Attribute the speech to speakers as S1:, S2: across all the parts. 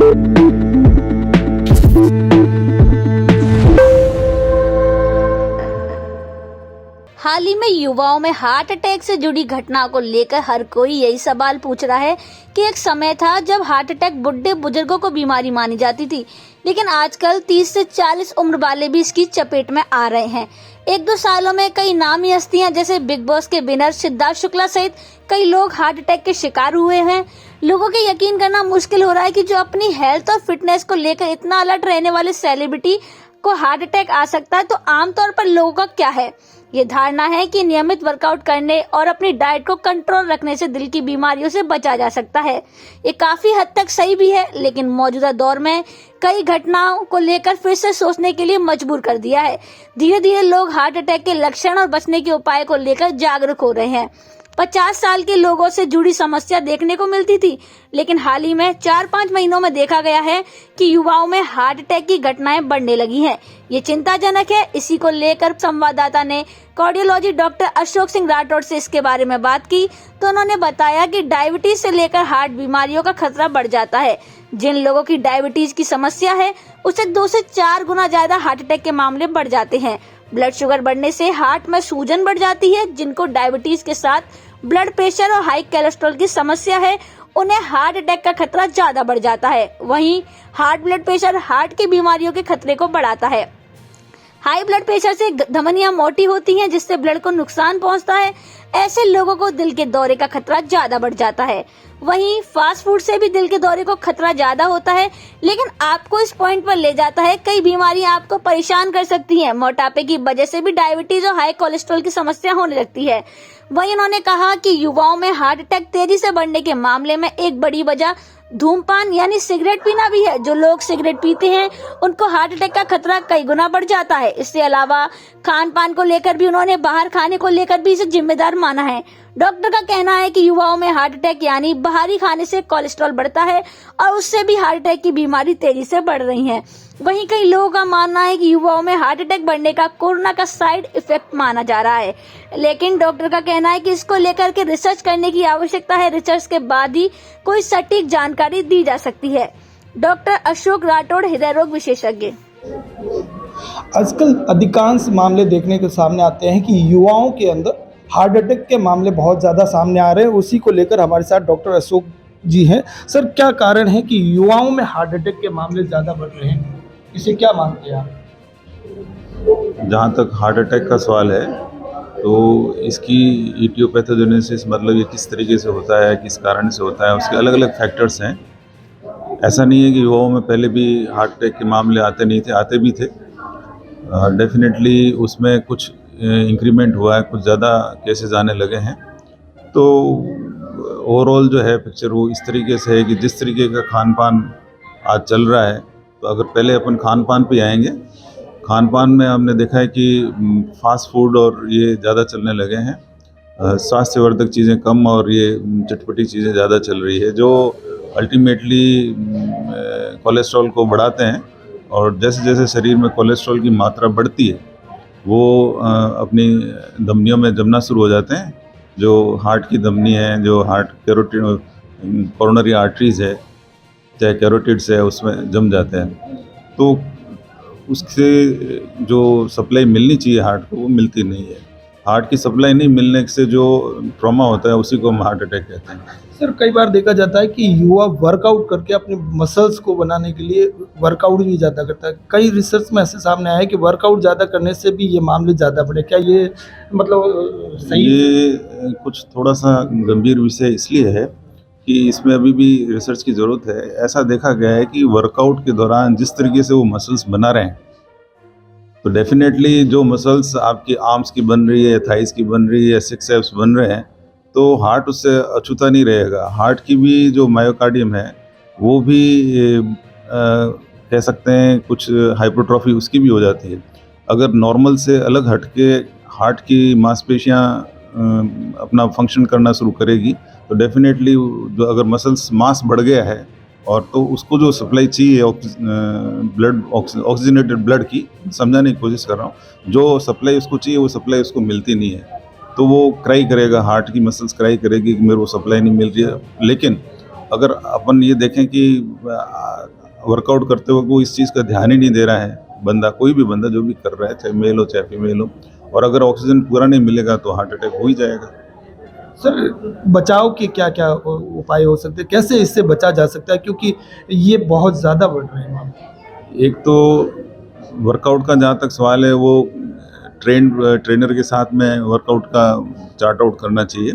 S1: हाल ही में युवाओं में हार्ट अटैक से जुड़ी घटनाओं को लेकर हर कोई यही सवाल पूछ रहा है कि एक समय था जब हार्ट अटैक बुढ़े बुजुर्गों को बीमारी मानी जाती थी, लेकिन आजकल 30 से 40 उम्र वाले भी इसकी चपेट में आ रहे हैं। एक दो सालों में कई नामी हस्तियां जैसे बिग बॉस के विनर सिद्धार्थ शुक्ला सहित कई लोग हार्ट अटैक के शिकार हुए हैं। लोगों के यकीन करना मुश्किल हो रहा है कि जो अपनी हेल्थ और फिटनेस को लेकर इतना अलर्ट रहने वाले सेलिब्रिटी को हार्ट अटैक आ सकता है, तो आमतौर पर लोगों का क्या है? ये धारणा है कि नियमित वर्कआउट करने और अपनी डाइट को कंट्रोल रखने से दिल की बीमारियों से बचा जा सकता है। ये काफी हद तक सही भी है, लेकिन मौजूदा दौर में कई घटनाओं को लेकर फिर से सोचने के लिए मजबूर कर दिया है। धीरे धीरे लोग हार्ट अटैक के लक्षण और बचने के उपाय को लेकर जागरूक हो रहे हैं। 50 साल के लोगों से जुड़ी समस्या देखने को मिलती थी, लेकिन हाल ही में 4-5 महीनों में देखा गया है कि युवाओं में हार्ट अटैक की घटनाएं बढ़ने लगी हैं। ये चिंताजनक है। इसी को लेकर संवाददाता ने कार्डियोलॉजी डॉक्टर अशोक सिंह राठौड़ से इसके बारे में बात की, तो उन्होंने बताया कि डायबिटीज से लेकर हार्ट बीमारियों का खतरा बढ़ जाता है। जिन लोगों की डायबिटीज की समस्या है, उससे 2 से 4 गुना ज्यादा हार्ट अटैक के मामले बढ़ जाते हैं। ब्लड शुगर बढ़ने से हार्ट में सूजन बढ़ जाती है। जिनको डायबिटीज के साथ ब्लड प्रेशर और हाई कोलेस्ट्रॉल की समस्या है, उन्हें हार्ट अटैक का खतरा ज्यादा बढ़ जाता है। वहीं हार्ट ब्लड प्रेशर हार्ट की बीमारियों के खतरे को बढ़ाता है। हाई ब्लड प्रेशर से धमनियां मोटी होती हैं, जिससे ब्लड को नुकसान पहुंचता है। ऐसे लोगों को दिल के दौरे का खतरा ज्यादा बढ़ जाता है। वहीं फास्ट फूड से भी दिल के दौरे को खतरा ज्यादा होता है, लेकिन आपको इस पॉइंट पर ले जाता है। कई बीमारियां आपको परेशान कर सकती हैं। मोटापे की वजह से भी डायबिटीज और हाई कोलेस्ट्रॉल की समस्या होने लगती है। वहीं उन्होंने कहा कि युवाओं में हार्ट अटैक तेजी से बढ़ने के मामले में एक बड़ी वजह धूमपान यानी सिगरेट पीना भी है। जो लोग सिगरेट पीते हैं, उनको हार्ट अटैक का खतरा कई गुना बढ़ जाता है। इसके अलावा खान पान को लेकर भी उन्होंने बाहर खाने को लेकर भी इसे जिम्मेदार माना है। डॉक्टर का कहना है कि युवाओं में हार्ट अटैक यानी बाहरी खाने से कोलेस्ट्रॉल बढ़ता है और उससे भी हार्ट अटैक की बीमारी तेजी से बढ़ रही है। वहीं कई लोगों का मानना है कि युवाओं में हार्ट अटैक बढ़ने का कोरोना का साइड इफेक्ट माना जा रहा है, लेकिन डॉक्टर का कहना है कि इसको लेकर के रिसर्च करने की आवश्यकता है। रिसर्च के बाद ही कोई सटीक जानकारी दी जा सकती है। डॉक्टर अशोक राठौड़, हृदय रोग विशेषज्ञ।
S2: आजकल अधिकांश मामले देखने के सामने आते हैं कि युवाओं के अंदर हार्ट अटैक के मामले बहुत ज़्यादा सामने आ रहे हैं। उसी को लेकर हमारे साथ डॉक्टर अशोक जी हैं। सर, क्या कारण है कि युवाओं में हार्ट अटैक के मामले ज़्यादा बढ़ रहे हैं? इसे क्या मानते हैं आप?
S3: जहाँ तक हार्ट अटैक का सवाल है, तो इसकी इटियोपैथोजेनेसिस मतलब ये किस तरीके से होता है, किस कारण से होता है, उसके अलग अलग फैक्टर्स हैं। ऐसा नहीं है कि युवाओं में पहले भी हार्ट अटैक के मामले आते नहीं थे, आते भी थे। डेफिनेटली उसमें कुछ इंक्रीमेंट हुआ है, कुछ ज़्यादा केसेस आने लगे हैं। तो ओवरऑल जो है पिक्चर वो इस तरीके से है कि जिस तरीके का खान पान आज चल रहा है, तो अगर पहले अपन खान पान पे आएंगे, खान पान में हमने देखा है कि फास्ट फूड और ये ज़्यादा चलने लगे हैं। स्वास्थ्यवर्धक चीज़ें कम और ये चटपटी चीज़ें ज़्यादा चल रही है, जो अल्टीमेटली कोलेस्ट्रॉल को बढ़ाते हैं। और जैसे जैसे शरीर में कोलेस्ट्रॉल की मात्रा बढ़ती है, वो अपनी धमनियों में जमना शुरू हो जाते हैं। जो हार्ट की धमनी है, जो हार्ट कोरोनरी आर्टरीज है, चाहे कैरोटिड्स है, उसमें जम जाते हैं। तो उससे जो सप्लाई मिलनी चाहिए हार्ट को, वो मिलती नहीं है। हार्ट की सप्लाई नहीं मिलने से जो ट्रॉमा होता है, उसी को हम हार्ट अटैक कहते हैं।
S2: सर, कई बार देखा जाता है कि युवा वर्कआउट करके अपने मसल्स को बनाने के लिए वर्कआउट भी ज़्यादा करता है। कई रिसर्च में ऐसे सामने आया है कि वर्कआउट ज़्यादा करने से भी ये मामले ज़्यादा बढ़े। क्या ये मतलब सही?
S3: ये कुछ थोड़ा सा गंभीर विषय इसलिए है कि इसमें अभी भी रिसर्च की ज़रूरत है। ऐसा देखा गया है कि वर्कआउट के दौरान जिस तरीके से वो मसल्स बना रहे हैं, तो डेफिनेटली जो मसल्स आपकी आर्म्स की बन रही है, थाइस की बन रही है, सिक्स एब्स बन रहे हैं, तो हार्ट उससे अछूता नहीं रहेगा। हार्ट की भी जो मायोकार्डियम है, वो भी कह सकते हैं कुछ हाइपरट्रॉफी उसकी भी हो जाती है। अगर नॉर्मल से अलग हट के हार्ट की मांसपेशियां अपना फंक्शन करना शुरू करेगी, तो डेफिनेटली जो अगर मसल्स मास बढ़ गया है, और तो उसको जो सप्लाई चाहिए ब्लड ऑक्सीजनेटेड ब्लड की, समझाने की कोशिश कर रहा हूँ, जो सप्लाई उसको चाहिए वो सप्लाई उसको मिलती नहीं है, तो वो क्राई करेगा, हार्ट की मसल्स क्राई करेगी कि मेरे को सप्लाई नहीं मिल रही है। लेकिन अगर अपन ये देखें कि वर्कआउट करते वक्त वो इस चीज़ का ध्यान ही नहीं दे रहा है बंदा, कोई भी बंदा जो भी कर रहा है, चाहे मेल हो चाहे फीमेल हो, और अगर ऑक्सीजन पूरा नहीं मिलेगा तो हार्ट अटैक हो ही जाएगा।
S2: सर बचाव के क्या क्या उपाय हो सकते हैं, कैसे इससे बचा जा सकता है, क्योंकि ये बहुत ज़्यादा बढ़ रहे हैं मामले।
S3: एक तो वर्कआउट का जहाँ तक सवाल है वो ट्रेनर के साथ में वर्कआउट का चार्ट आउट करना चाहिए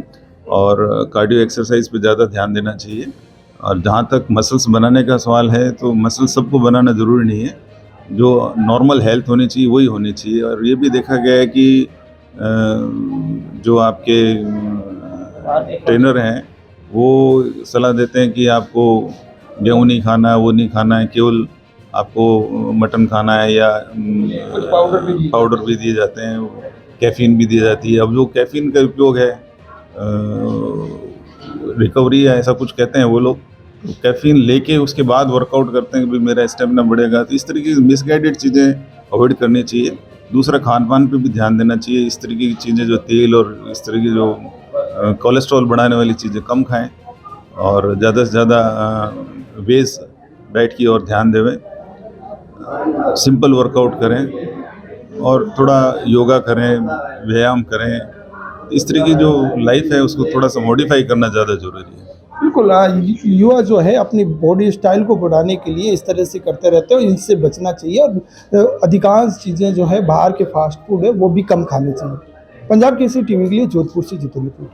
S3: और कार्डियो एक्सरसाइज पे ज़्यादा ध्यान देना चाहिए। और जहाँ तक मसल्स बनाने का सवाल है तो मसल्स सबको बनाना ज़रूरी नहीं है, जो नॉर्मल हेल्थ होनी चाहिए वही होनी चाहिए। और ये भी देखा गया है कि जो आपके ट्रेनर हैं वो सलाह देते हैं कि आपको गेहूँ नहीं खाना है, वो नहीं खाना है, केवल आपको मटन खाना है, या पाउडर भी दिए जाते हैं, कैफीन भी दी जाती है। अब जो कैफीन का उपयोग है रिकवरी है ऐसा कुछ कहते हैं वो लोग, तो कैफीन लेके उसके बाद वर्कआउट करते हैं कि भाई मेरा स्टेमिना बढ़ेगा। तो इस तरीके की मिसगाइडेड चीज़ें अवॉइड करनी चाहिए। दूसरा, खान पान पे भी ध्यान देना चाहिए। इस तरीके की चीज़ें जो तेल और इस तरह की जो कोलेस्ट्रॉल बढ़ाने वाली चीज़ें कम खाएं और ज़्यादा से ज़्यादा वेज डाइट की ओर ध्यान देवें, सिंपल वर्कआउट करें और थोड़ा योगा करें, व्यायाम करें। इस तरह की जो लाइफ है उसको थोड़ा सा मॉडिफाई करना ज़्यादा ज़रूरी है।
S2: बिल्कुल युवा जो है अपनी बॉडी स्टाइल को बढ़ाने के लिए इस तरह से करते रहते हैं, इनसे बचना चाहिए और अधिकांश चीज़ें जो है बाहर के फास्ट फूड है वो भी कम खाने चाहिए। पंजाब केसरी टीवी के लिए जोधपुर से जितेंद्र।